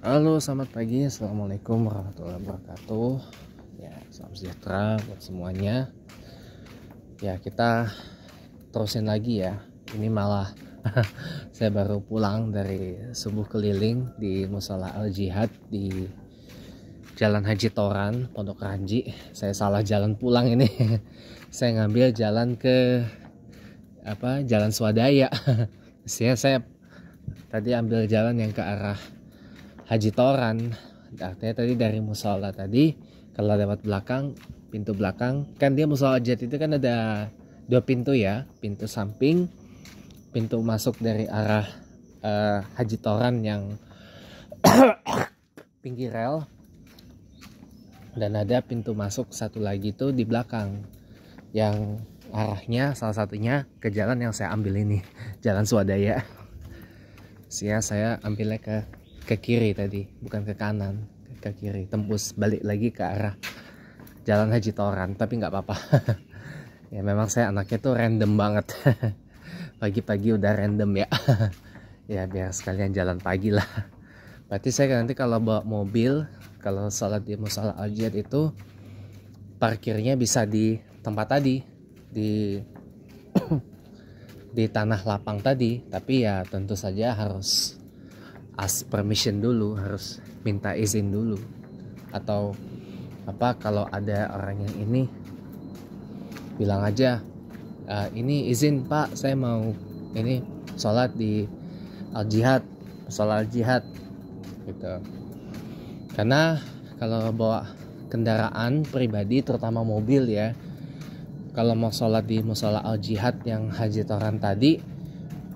Halo, selamat pagi. Assalamualaikum warahmatullahi wabarakatuh. Ya, salam sejahtera buat semuanya. Ya, kita terusin lagi ya. Ini malah saya baru pulang dari subuh keliling di Mushola Al Jihad di Jalan Haji Toran, Pondok Ranji. Saya salah jalan pulang ini. Saya ngambil jalan ke Jalan Swadaya. Saya tadi ambil jalan yang ke arah Haji Toran. Artinya tadi dari musola tadi kalau lewat belakang, pintu belakang kan dia musola Jihad itu kan ada dua pintu ya, pintu samping, pintu masuk dari arah Haji Toran yang pinggir rel, dan ada pintu masuk satu lagi tuh di belakang yang arahnya salah satunya ke jalan yang saya ambil ini, Jalan Swadaya. Saya ambilnya ke kiri tadi, bukan ke kanan, ke kiri, tembus balik lagi ke arah Jalan Haji Toran, tapi nggak apa-apa. Ya memang saya anaknya tuh random banget. Pagi-pagi udah random ya. Ya biar sekalian jalan pagi lah. Berarti saya nanti kalau bawa mobil, kalau sholat di Mushola Al Jihad itu parkirnya bisa di tempat tadi, di di tanah lapang tadi, tapi ya tentu saja harus ask permission dulu, harus minta izin dulu, atau kalau ada orang yang ini bilang aja, ini izin Pak, saya mau ini sholat di Al Jihad, sholat Al Jihad gitu. Karena kalau bawa kendaraan pribadi terutama mobil ya, kalau mau sholat di Mushola Al Jihad yang Haji Toran tadi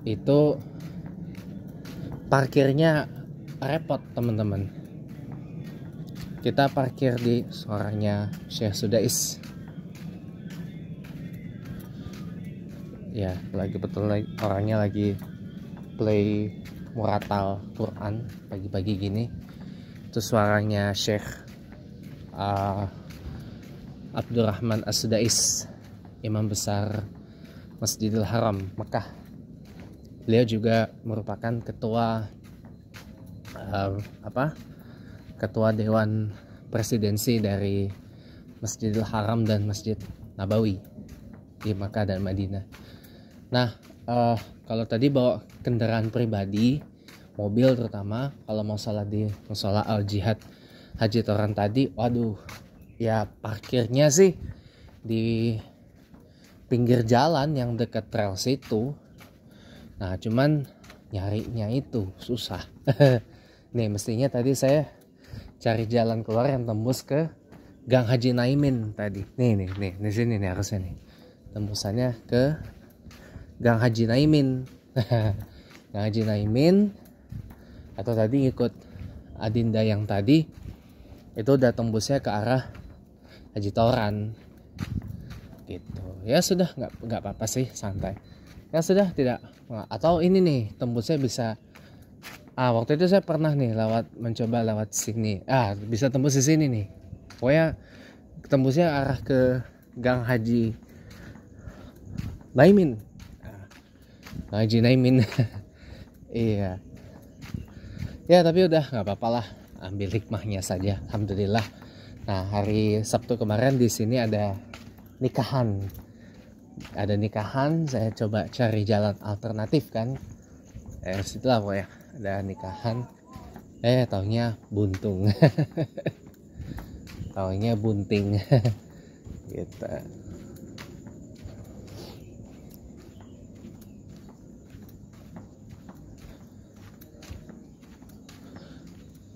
itu parkirnya repot teman-teman. Kita parkir di suaranya Syekh Sudais. Ya lagi betul lagi, orangnya lagi play muratal Quran pagi-pagi gini. Itu suaranya Syekh Abdurrahman As-Sudais, Imam Besar Masjidil Haram Mekah. Beliau juga merupakan ketua ketua Dewan Presidensi dari Masjidil Haram dan Masjid Nabawi di Makkah dan Madinah. Nah, kalau tadi bawa kendaraan pribadi, mobil terutama, kalau mau sholat di Mushola Al Jihad Haji Toran tadi, waduh, ya parkirnya sih di pinggir jalan yang dekat rel situ. Nah cuman nyarinya itu susah. Nih mestinya tadi saya cari jalan keluar yang tembus ke Gang Haji Naimin tadi. Nih di sini nih harusnya nih tembusannya ke Gang Haji Naimin. Gang Haji Naimin, atau tadi ngikut Adinda yang tadi itu udah tembusnya ke arah Haji Toran gitu. Ya sudah, nggak apa-apa sih, santai. Ya sudah, tidak. Atau ini nih tembusnya bisa, waktu itu saya pernah nih mencoba lewat sini, bisa tembus di sini nih. Pokoknya tembusnya arah ke Gang Haji Naimin. Haji Naimin. Iya. Ya tapi udah nggak apa-apa lah, ambil hikmahnya saja. Alhamdulillah. Nah hari Sabtu kemarin di sini ada nikahan. Saya coba cari jalan alternatif kan. Situlah pokoknya ada nikahan. Taunya buntung. Taunya bunting. Gitu.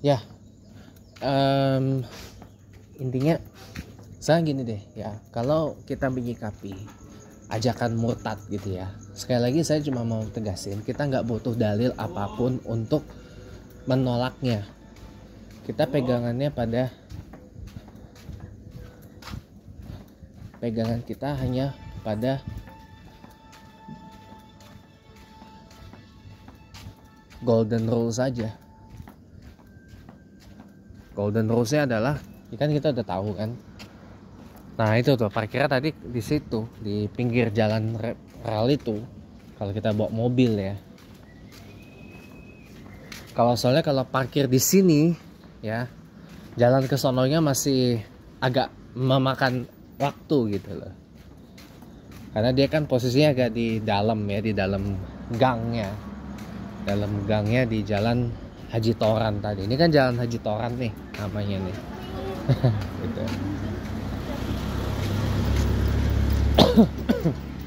Ya, intinya saya gini deh ya, kalau kita menyikapi ajakan murtad gitu ya, sekali lagi saya cuma mau tegasin, kita nggak butuh dalil apapun untuk menolaknya. Kita pegangan kita hanya pada golden rule saja. Golden rules-nya adalah, kan kita udah tahu kan. Nah itu tuh parkirnya tadi di situ, di pinggir jalan rel itu. Kalau kita bawa mobil ya. Soalnya kalau parkir di sini ya, jalan ke sononya masih agak memakan waktu gitu loh. Karena dia kan posisinya agak di dalam ya, di dalam gangnya. Dalam gangnya di jalan Haji Toran tadi. Ini kan jalan Haji Toran nih namanya nih. Gitu.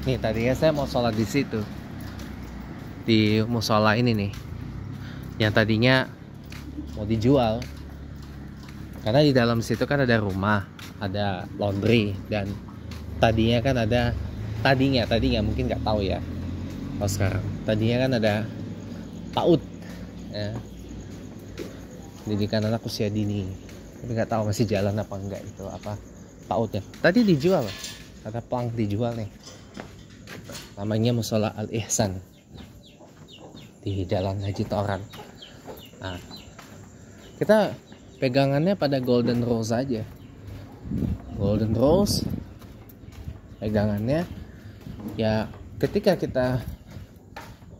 Nih tadinya saya mau sholat di situ, di musola ini nih, yang tadinya mau dijual. Karena di dalam situ kan ada rumah, ada laundry, dan tadinya kan ada tadinya mungkin nggak tahu ya. Kalau sekarang tadinya kan ada PAUD ya, pendidikan anak usia dini, tapi nggak tahu masih jalan apa enggak itu apa PAUD-nya. Tadi dijual, ada plang dijual nih, namanya Musola Al Ihsan di Jalan Haji Toran. Nah, kita pegangannya pada Golden Rose aja. Golden Rose pegangannya ya, ketika kita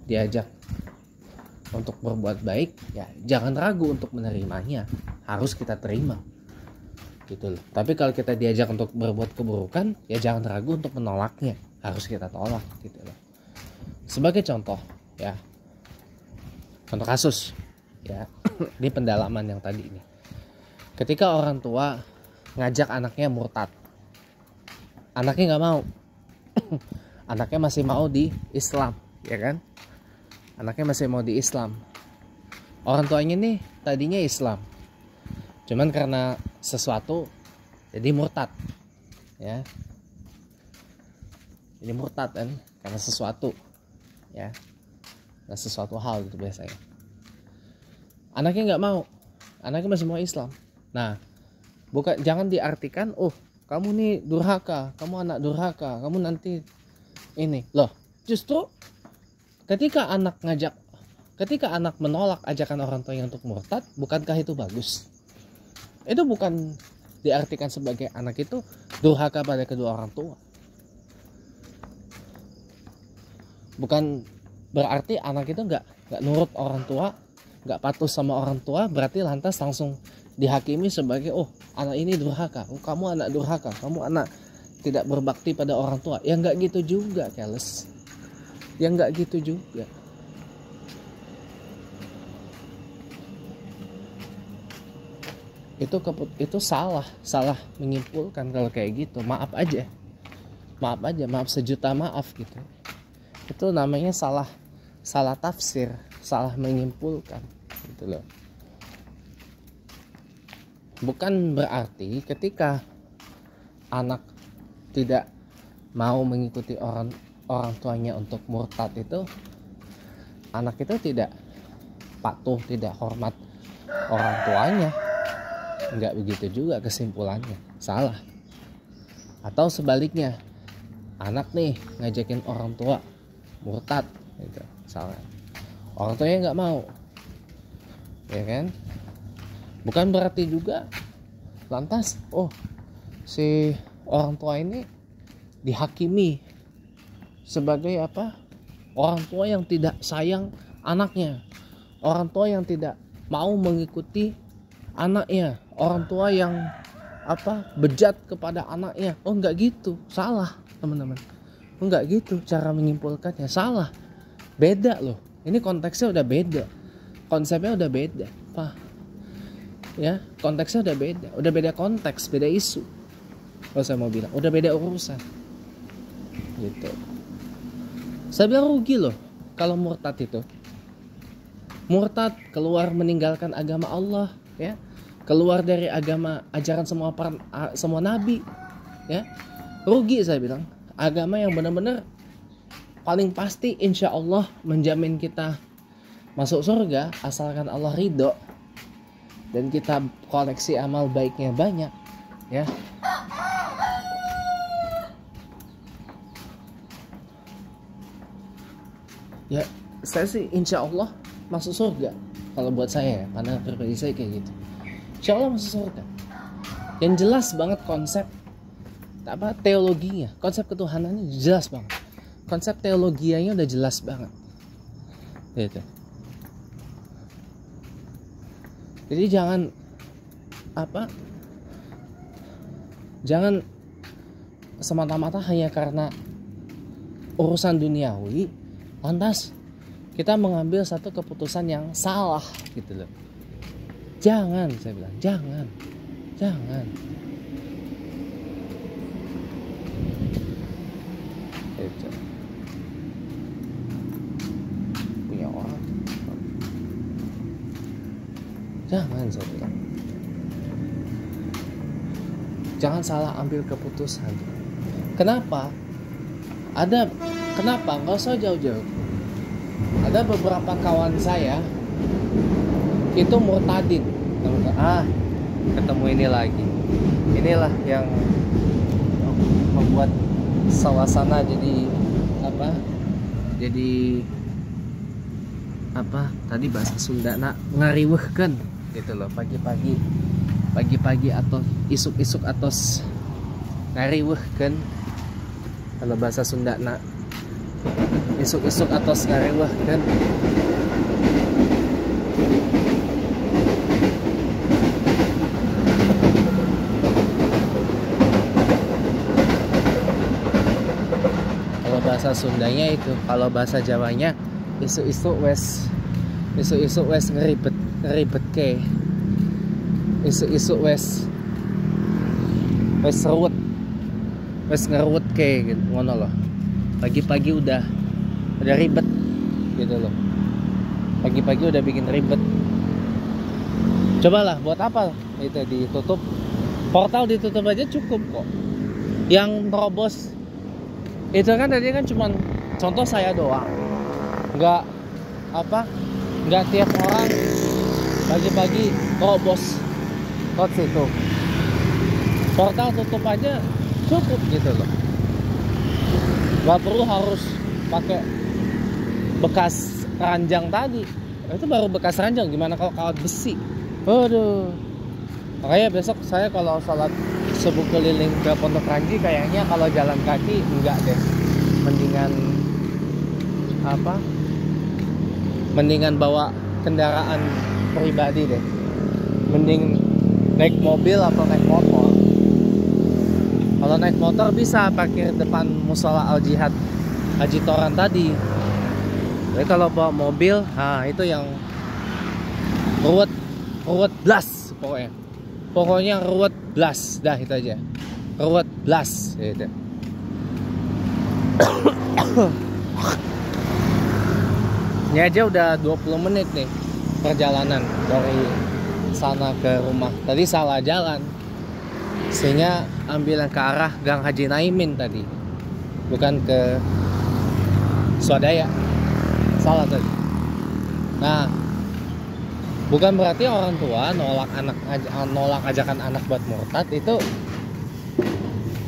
diajak untuk berbuat baik ya jangan ragu untuk menerimanya, harus kita terima gitu loh. Tapi kalau kita diajak untuk berbuat keburukan ya jangan ragu untuk menolaknya, harus kita tolak gitu loh. Sebagai contoh ya, contoh kasus ya, ini pendalaman yang tadi ini. Ketika orang tua ngajak anaknya murtad, anaknya nggak mau. Anaknya masih mau di Islam, ya kan? Anaknya masih mau di Islam. Orang tuanya nih tadinya Islam, cuman karena sesuatu jadi murtad, ya. Jadi murtad kan karena sesuatu, ya. Nah, sesuatu hal gitu biasanya. Anaknya nggak mau, anaknya masih mau Islam. Nah, jangan diartikan, oh kamu nih durhaka, kamu anak durhaka, kamu nanti ini loh. Justru ketika anak menolak ajakan orang tuanya untuk murtad, bukankah itu bagus? Itu bukan diartikan sebagai anak itu durhaka pada kedua orang tua. Bukan berarti anak itu nggak nurut orang tua, nggak patuh sama orang tua, berarti lantas langsung dihakimi sebagai oh anak ini durhaka, oh kamu anak durhaka, kamu anak tidak berbakti pada orang tua. Ya nggak gitu juga, Keles. Ya nggak gitu juga. Itu salah menyimpulkan kalau kayak gitu. Maaf aja, maaf sejuta maaf gitu. Itu namanya salah tafsir, salah menyimpulkan gitu loh. Bukan berarti ketika anak tidak mau mengikuti orang tuanya untuk murtad itu, anak itu tidak patuh, tidak hormat orang tuanya. Enggak begitu juga kesimpulannya, salah. Atau sebaliknya, anak nih ngajakin orang tua murtad gitu, salah. Orang tuanya nggak mau, ya kan? Bukan berarti juga lantas oh si orang tua ini dihakimi sebagai apa? Orang tua yang tidak sayang anaknya, orang tua yang tidak mau mengikuti anaknya, orang tua yang apa? Bejat kepada anaknya. Oh enggak gitu, salah teman-teman. Enggak gitu cara menyimpulkannya, salah. Beda loh. Ini konteksnya udah beda, konsepnya udah beda, Pak. Ya, konteksnya udah beda konteks, beda isu. Kalau saya mau bilang, udah beda urusan. Gitu. Saya bilang rugi loh kalau murtad itu. Murtad keluar meninggalkan agama Allah, ya. Keluar dari agama ajaran semua nabi, ya. Rugi saya bilang. Agama yang benar-benar paling pasti insya Allah menjamin kita masuk surga asalkan Allah ridho dan kita koleksi amal baiknya banyak, ya. Ya, saya sih insya Allah masuk surga. Kalau buat saya ya, pandangan pribadi saya kayak gitu. Insya Allah masuk surga. Yang jelas banget konsep teologinya, konsep ketuhanannya jelas banget. Konsep teologianya udah jelas banget. Gitu. Jadi jangan jangan semata-mata hanya karena urusan duniawi lantas kita mengambil satu keputusan yang salah gitu loh. Jangan, saya bilang jangan. Punya orang. Jangan, saya bilang. Jangan salah ambil keputusan. Kenapa? Kenapa? Nggak usah jauh-jauh. Ada beberapa kawan saya itu murtadin. Ketemu ini lagi. Inilah yang membuat suasana jadi tadi bahasa Sunda ngariweuhkeun gitu loh. Pagi-pagi atau isuk-isuk atos ngariweuhkeun. Kalau bahasa Sunda isuk-isuk atos ngariweuhkeun. Kalau bahasa Sundanya itu, kalau bahasa Jawanya isuk-isuk wes ngeribet ke. Isuk-isuk wes ngerut ke gitu, ngono loh. Pagi-pagi udah ribet gitu loh. Pagi-pagi udah bikin ribet. Cobalah buat apa itu ditutup? Portal ditutup aja cukup kok. Yang terobos itu kan tadi kan cuman contoh saya doang. Nggak tiap orang pagi-pagi terobos tot situ. Portal tutup aja cukup gitu loh. Gak perlu harus pakai bekas ranjang tadi. Itu baru bekas ranjang, gimana kalau kawat besi? Waduh. Makanya besok saya kalau sholat subuh keliling ke Pondok Ranji kayaknya kalau jalan kaki enggak deh. Mendingan bawa kendaraan pribadi deh. Mending naik mobil atau naik motor. Kalau naik motor bisa parkir depan Musola Al Jihad Haji Toran tadi. Tapi kalau bawa mobil, itu yang ruwet blas pokoknya. Pokoknya ruwet blas, dah itu aja. Ruwet blas gitu. Ini aja udah 20 menit nih perjalanan dari sana ke rumah. Tadi salah jalan, sehingga ambil ke arah Gang Haji Naimin tadi, bukan ke Swadaya. Salah tadi. Nah, bukan berarti orang tua nolak ajakan anak buat murtad itu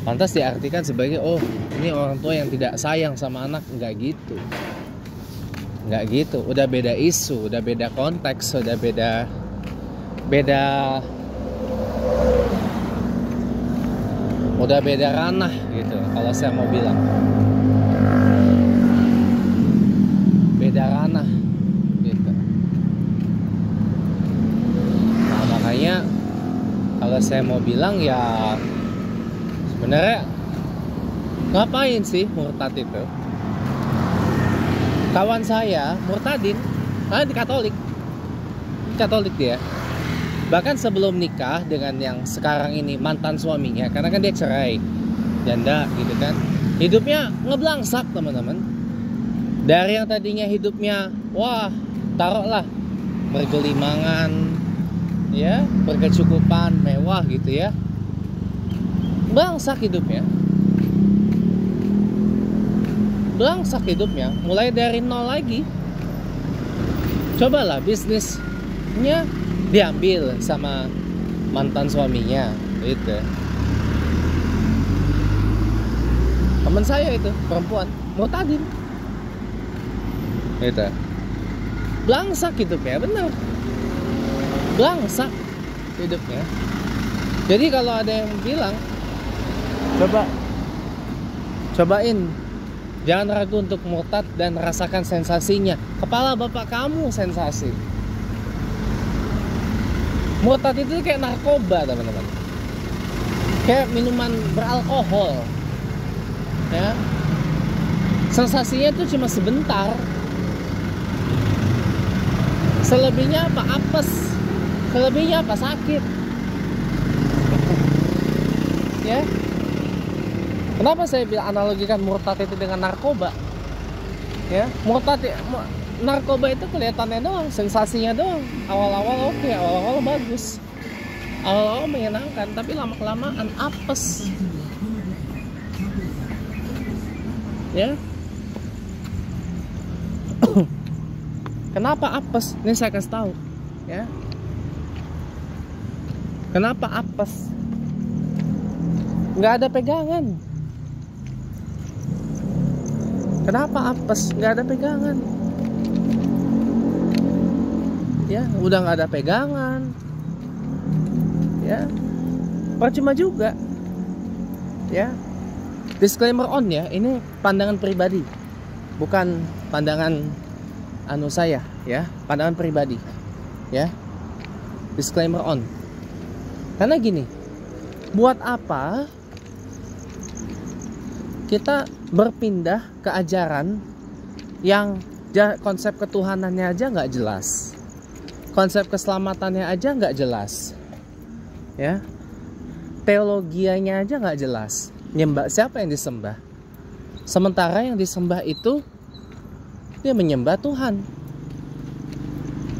lantas diartikan sebagai ini orang tua yang tidak sayang sama anak. Enggak gitu. Udah beda isu, udah beda konteks, udah beda ranah gitu. Kalau saya mau bilang beda ranah gitu. Nah, makanya kalau saya mau bilang ya sebenarnya ngapain sih murtad itu? Kawan saya murtadin, di Katolik dia. Bahkan sebelum nikah dengan yang sekarang ini mantan suaminya, karena kan dia cerai, janda gitu kan. Hidupnya ngeblangsak teman-teman. Dari yang tadinya hidupnya taruhlah bergelimangan, ya, berkecukupan, mewah gitu ya. Blangsak hidupnya, mulai dari nol lagi. Cobalah bisnisnya diambil sama mantan suaminya gitu. Teman saya itu perempuan murtadin gitu. Blangsak hidupnya, bener, blangsak hidupnya. Jadi kalau ada yang bilang cobain, jangan ragu untuk murtad dan rasakan sensasinya. Kepala bapak kamu sensasi. Murtad itu kayak narkoba, teman-teman. Kayak minuman beralkohol. Ya. Sensasinya tuh cuma sebentar. Selebihnya apa? Apes. Selebihnya apa? Sakit. Ya. Kenapa saya bilang analogikan murtad itu dengan narkoba? Ya, narkoba itu kelihatannya doang, sensasinya doang. Awal-awal oke, awal-awal bagus. Awal-awal menyenangkan, tapi lama-kelamaan apes. Ya. Kenapa apes? Ini saya kasih tahu, ya. Kenapa apes? Nggak ada pegangan. Kenapa apes? Nggak ada pegangan. Ya, udah nggak ada pegangan. Ya, percuma juga. Ya, disclaimer on ya. Ini pandangan pribadi, bukan pandangan saya. Ya, pandangan pribadi. Ya, disclaimer on. Karena gini, buat apa kita berpindah ke ajaran yang konsep ketuhanannya aja nggak jelas, konsep keselamatannya aja nggak jelas, ya, teologianya aja nggak jelas. Nyembah siapa yang disembah? Sementara yang disembah itu dia menyembah Tuhan.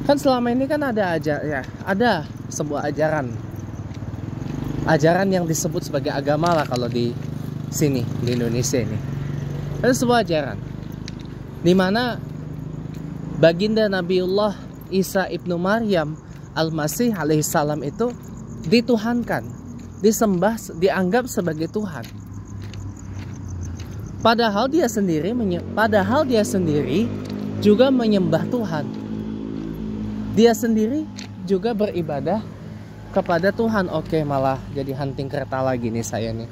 Kan selama ini kan ada sebuah ajaran yang disebut sebagai agama lah kalau di sini di Indonesia ini. Ada sebuah ajaran di mana baginda Nabiullah Isa ibnu Maryam Al-Masih alaihissalam itu dituhankan, disembah, dianggap sebagai Tuhan. Padahal dia sendiri juga menyembah Tuhan. Dia sendiri juga beribadah kepada Tuhan. Oke, malah jadi hunting kereta lagi nih saya nih.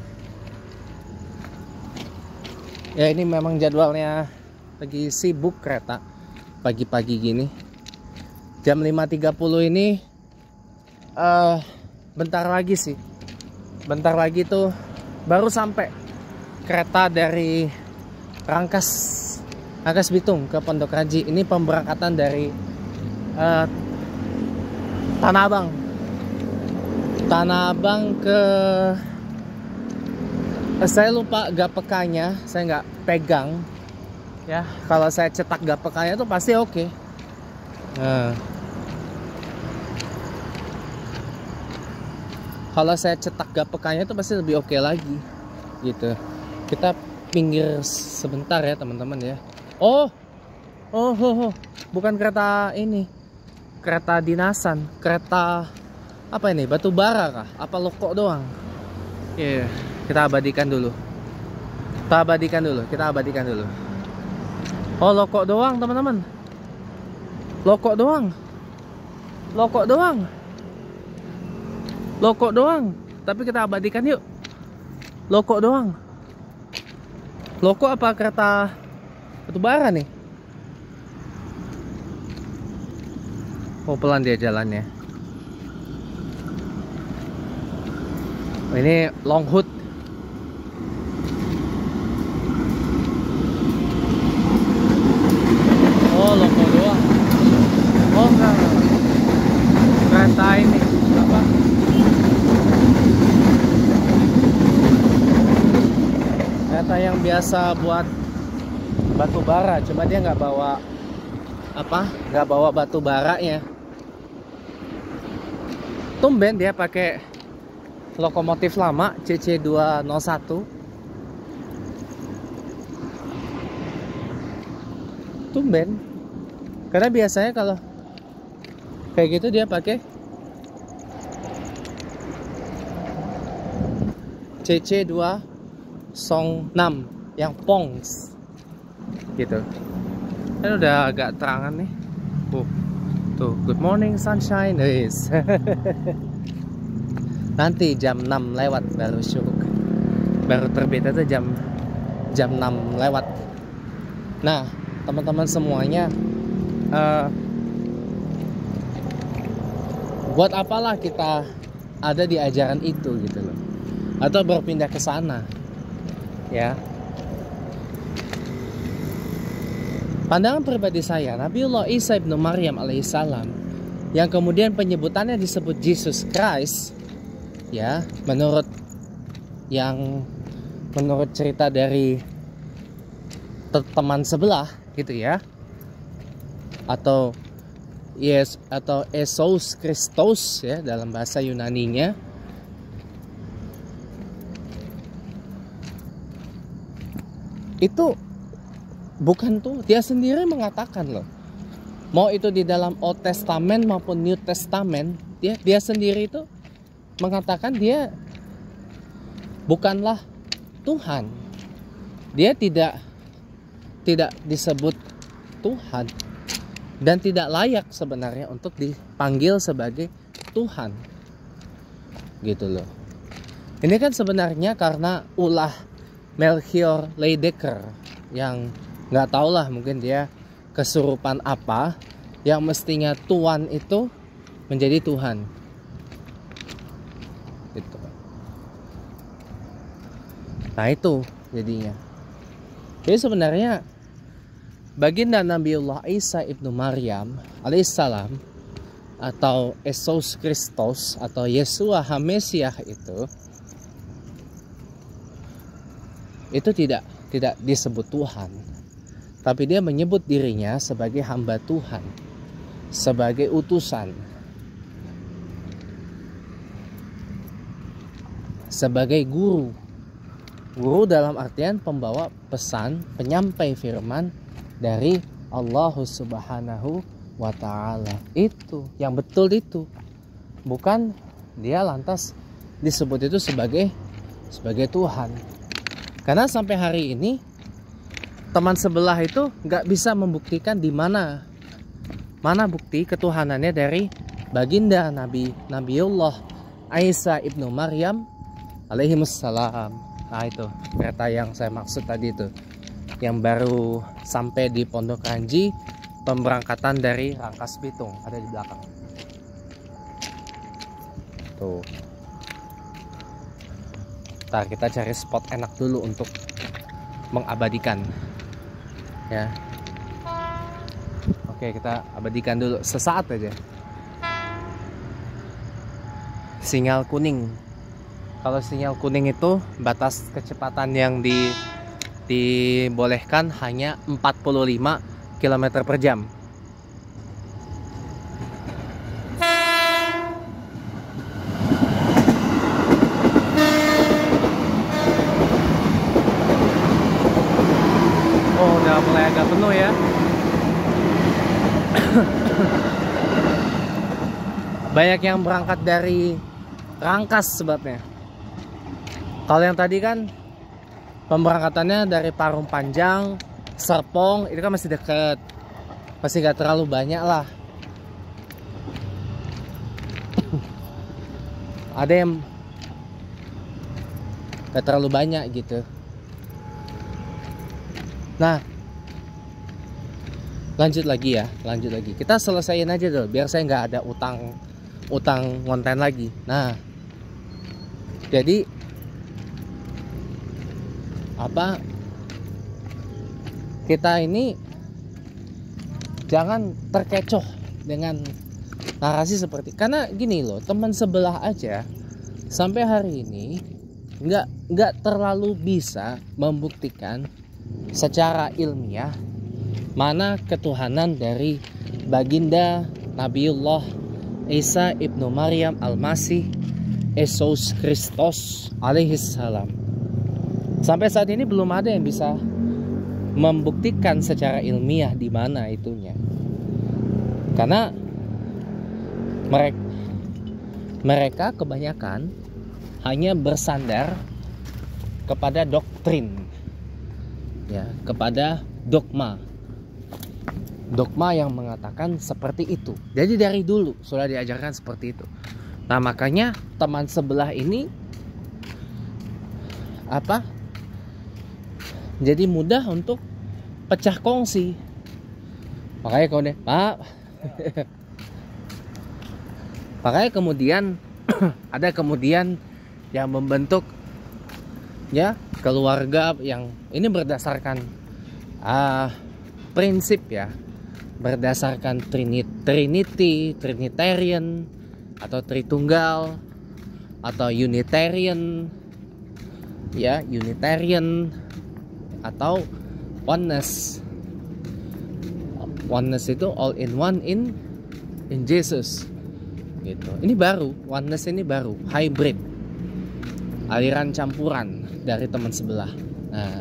Ya, ini memang jadwalnya lagi sibuk kereta pagi-pagi gini. Jam 5.30 ini bentar lagi sih. Bentar lagi tuh baru sampai kereta dari Rangkas Bitung ke Pondok Raji. Ini pemberangkatan dari Tanah Abang ke saya lupa gapekanya, saya nggak pegang ya. Kalau saya cetak gapekanya itu pasti oke. Kalau saya cetak gapekanya itu pasti lebih oke lagi gitu. Kita pinggir sebentar ya teman-teman ya. Oh, bukan kereta ini, kereta dinasan, kereta apa ini, batu bara kah? Apa loko doang? Iya. Kita abadikan dulu. Kita abadikan dulu. Oh, loko doang, teman-teman. Loko doang. Tapi kita abadikan yuk. Loko doang. Loko apa kereta batubara nih? Oh, pelan dia jalannya. Ini long hood. Oh, loko doang. Oh, enggak. Kereta ini apa? Kereta yang biasa buat batu bara, cuma dia nggak bawa apa? Nggak bawa batu baranya. Tumben dia pakai lokomotif lama CC201. Tumben. Karena biasanya kalau kayak gitu dia pakai CC206 yang Pongs gitu. Kan udah agak terangan nih. Tuh, good morning sunshine guys. Nanti jam 6 lewat baru syuruk. Baru terbit itu jam 6 lewat. Nah, teman-teman semuanya, Buat apalah kita ada di ajaran itu gitu loh, atau berpindah ke sana ya. Pandangan pribadi saya, Nabiullah Isa ibnu Maryam alaihissalam yang kemudian penyebutannya disebut Jesus Christ ya, menurut cerita dari teman sebelah gitu ya, atau Yesus Kristus ya dalam bahasa Yunaninya. Itu bukan tuh, dia sendiri mengatakan loh. Mau itu di dalam Old Testament maupun New Testament, dia sendiri itu mengatakan dia bukanlah Tuhan. Dia tidak disebut Tuhan dan tidak layak sebenarnya untuk dipanggil sebagai Tuhan. Gitu loh. Ini kan sebenarnya karena ulah Melchior Leidecker yang nggak tau lah, mungkin dia kesurupan apa yang mestinya Tuhan itu menjadi Tuhan gitu. Nah itu jadinya. Jadi sebenarnya baginda Nabiullah Isa ibnu Maryam alaihissalam atau Yesus Kristus atau Yeshua HaMesiah itu tidak disebut Tuhan, tapi dia menyebut dirinya sebagai hamba Tuhan, sebagai utusan, sebagai guru dalam artian pembawa pesan, penyampai firman dari Allah Subhanahu wa Ta'ala. Itu yang betul, itu bukan dia lantas disebut itu sebagai Tuhan. Karena sampai hari ini teman sebelah itu nggak bisa membuktikan di mana bukti ketuhanannya dari baginda Nabiullah Isa ibnu Maryam alaihimussalam. Nah itu kereta yang saya maksud tadi itu, yang baru sampai di Pondok Ranji, pemberangkatan dari Rangkas Bitung, ada di belakang tuh. Ntar kita cari spot enak dulu untuk mengabadikan ya. Oke, kita abadikan dulu sesaat aja. Sinyal kuning. Kalau sinyal kuning itu batas kecepatan yang dibolehkan hanya 45 km per jam. Oh, udah mulai agak penuh ya. Banyak yang berangkat dari Rangkas sebabnya. Kalau yang tadi kan pemberangkatannya dari Parung Panjang, Serpong, itu kan masih deket, masih gak terlalu banyak lah. Ada yang gak terlalu banyak gitu. Nah, lanjut lagi. Kita selesaiin aja dulu biar saya nggak ada utang konten lagi. Nah, jadi apa, kita ini jangan terkecoh dengan narasi seperti, karena gini loh, teman sebelah aja sampai hari ini nggak terlalu bisa membuktikan secara ilmiah mana ketuhanan dari baginda Nabiullah Isa ibnu Maryam al-Masih Yesus Kristus alaihissalam. Sampai saat ini belum ada yang bisa membuktikan secara ilmiah di mana itunya. Karena mereka kebanyakan hanya bersandar kepada doktrin. Ya, kepada dogma yang mengatakan seperti itu. Jadi dari dulu sudah diajarkan seperti itu. Nah, makanya teman sebelah ini jadi mudah untuk pecah kongsi. Makanya kau deh, Pak Makanya kemudian ada kemudian yang membentuk ya keluarga yang ini berdasarkan prinsip ya, berdasarkan Trinitarian atau Tritunggal atau Unitarian ya, Unitarian atau Oneness. Oneness itu all in one in Jesus gitu. Ini baru, oneness ini baru, hybrid, aliran campuran dari teman sebelah. Nah,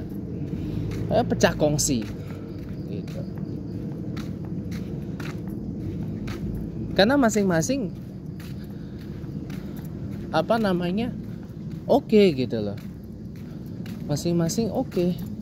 pecah kongsi gitu. Karena masing-masing oke gitu loh. Masing-masing oke.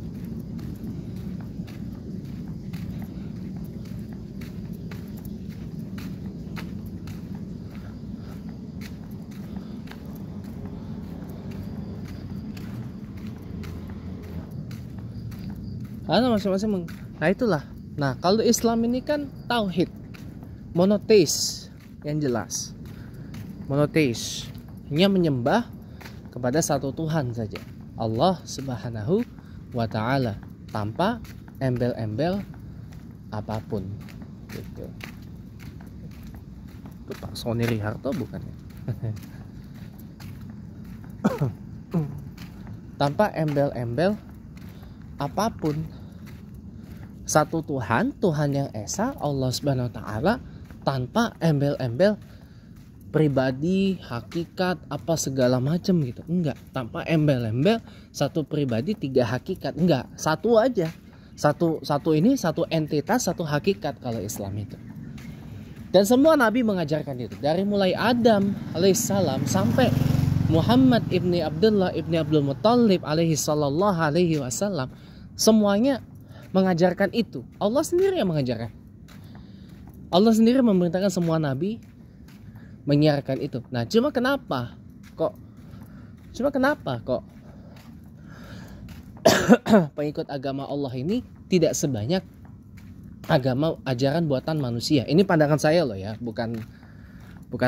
Karena masing-masing nah itulah. Nah, kalau Islam ini kan tauhid, monoteis yang jelas. Monoteis, hanya menyembah kepada satu Tuhan saja, Allah Subhanahu wa Ta'ala, tanpa embel-embel apapun gitu. Itu Pak Sony Riharto bukan ya? Tanpa embel-embel apapun, satu Tuhan, Tuhan yang esa, Allah Subhanahu wa Ta'ala, tanpa embel-embel pribadi, hakikat, apa segala macam gitu. Enggak, tanpa embel-embel satu pribadi, tiga hakikat. Enggak, satu aja. Satu ini, satu entitas, satu hakikat kalau Islam itu. Dan semua nabi mengajarkan itu. Dari mulai Adam alaihissalam sampai Muhammad ibni Abdullah ibni Abdul Muttalib alaihi sallallahu alaihi wasallam, semuanya mengajarkan itu. Allah sendiri yang mengajarkan. Allah sendiri memerintahkan semua nabi menyiarkan itu. Nah, cuma kenapa kok pengikut agama Allah ini tidak sebanyak agama ajaran buatan manusia? Ini pandangan saya loh ya, bukan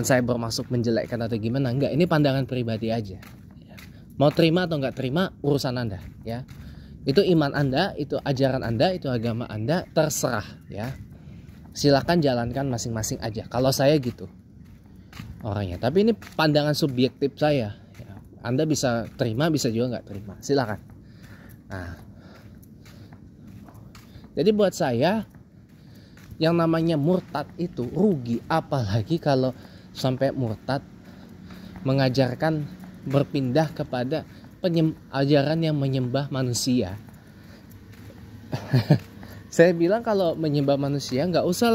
saya bermaksud menjelekkan atau gimana, enggak, ini pandangan pribadi aja. Mau terima atau enggak terima urusan Anda ya. Itu iman Anda, itu ajaran Anda, itu agama Anda, terserah ya. Silakan jalankan masing-masing aja. Kalau saya gitu orangnya. Tapi ini pandangan subjektif saya ya. Anda bisa terima, bisa juga nggak terima, silakan. Nah, jadi buat saya yang namanya murtad itu rugi, apalagi kalau sampai murtad mengajarkan berpindah kepada ajaran yang menyembah manusia. Saya bilang kalau menyembah manusia nggak usah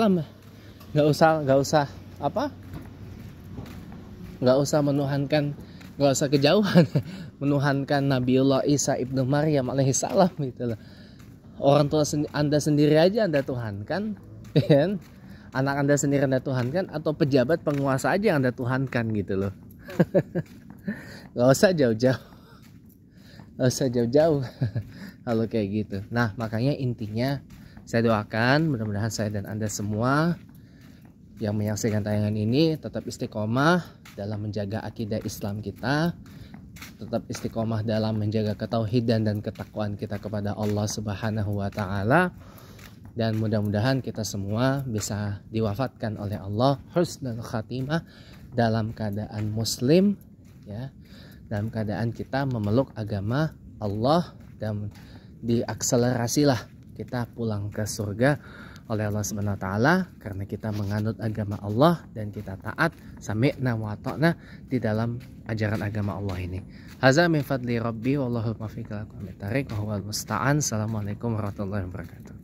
menuhankan, nggak usah kejauhan menuhankan Nabiullah Isa ibnu Maryam alaihissalam gitu loh. Orang tua Anda sendiri aja Anda tuhankan, kan? Anak Anda sendiri Anda tuhankan, atau pejabat penguasa aja yang Anda tuhankan gitu loh. Nggak usah jauh-jauh kalau kayak gitu. Nah, makanya intinya saya doakan mudah-mudahan saya dan Anda semua yang menyaksikan tayangan ini tetap istiqomah dalam menjaga akidah Islam kita, tetap istiqomah dalam menjaga ketauhidan dan ketakwaan kita kepada Allah Subhanahu wa Ta'ala, dan mudah-mudahan kita semua bisa diwafatkan oleh Allah husnul khatimah dalam keadaan muslim ya, dalam keadaan kita memeluk agama Allah, dan diakselerasilah kita pulang ke surga oleh Allah Subhanahu wa Ta'ala karena kita menganut agama Allah dan kita taat sami'na wa ta'na di dalam ajaran agama Allah ini. Haza min fadli rabbi wallahu muwaffiq ila aqwamit thariq wa huwal musta'an. Assalamualaikum warahmatullahi wabarakatuh.